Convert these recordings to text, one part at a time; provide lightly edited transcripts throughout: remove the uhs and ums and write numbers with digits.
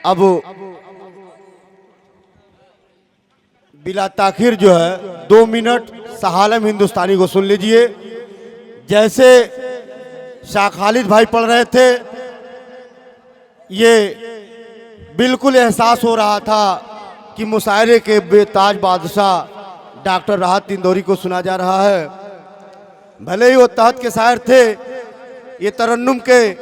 अब बिला ताखिर जो है 2 मिनट सहालम हिंदुस्तानी को सुन लीजिए। जैसे शाह खालिद भाई पढ़ रहे थे, ये बिल्कुल एहसास हो रहा था कि मुशायरे के बेताज बादशाह डॉक्टर राहत इंदौरी को सुना जा रहा है। भले ही वो तहत के शायर थे, ये तरन्नुम के,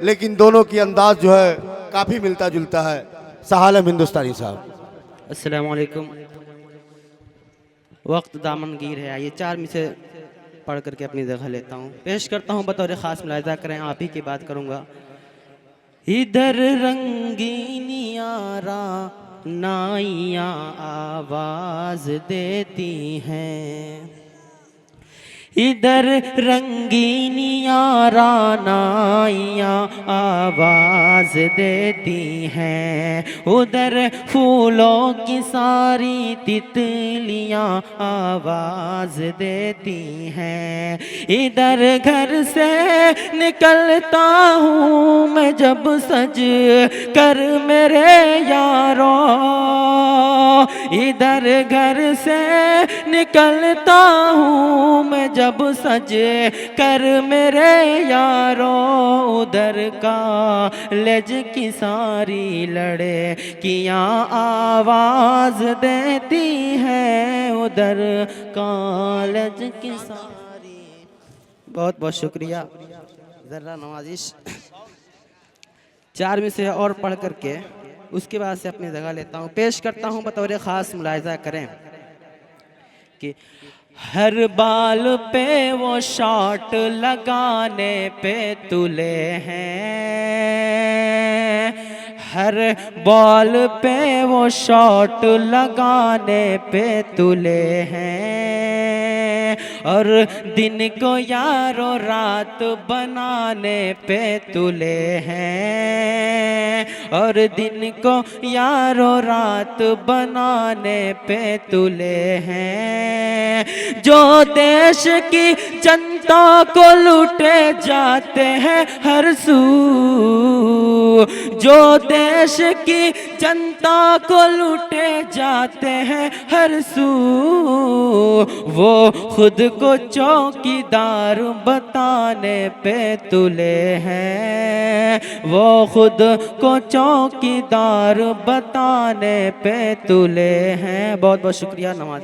लेकिन दोनों की अंदाज जो है काफ़ी मिलता जुलता है। सहालम हिंदुस्तानी साहब। अस्सलाम वालेकुम। वक्त दामनगीर है, आइए 4 में से पढ़ करके अपनी जगह लेता हूँ। पेश करता हूँ बतौर ख़ास मुलाहिज़ा करें, आप ही की बात करूँगा। इधर रंगीनियारा नाइयाँ आवाज़ देती हैं, इधर रंगीनियाँ रानाइयाँ आवाज़ देती हैं, उधर फूलों की सारी तितलियाँ आवाज़ देती हैं। इधर घर से निकलता हूँ मैं जब सज कर मेरे यारों, इधर घर से निकलता हूँ मैं जब सज कर मेरे यारों, उधर कॉलेज की सारी लड़कियाँ आवाज़ देती हैं, उधर कॉलेज की सारी। बहुत बहुत शुक्रिया। ज़रा नवाजिश 4 में से और पढ़ करके उसके बाद से अपनी जगह लेता हूँ। पेश करता हूँ बतौर ख़ास मुलाहिज़ा करें कि हर बाल पे वो शॉट लगाने पे तुले हैं, हर बॉल पे वो शॉट लगाने पे तुले हैं, और दिन को यारों रात बनाने पे तुले हैं, और दिन को यारों रात बनाने पे तुले हैं। जो देश की जनता को लूटे जाते हैं हर सू, जो देश की जनता को लूटे जाते हैं हर सू, वो खुद को चौकीदार बताने पे तुले हैं, वो खुद को चौकीदार बताने पे तुले हैं। बहुत बहुत शुक्रिया। नवाज़।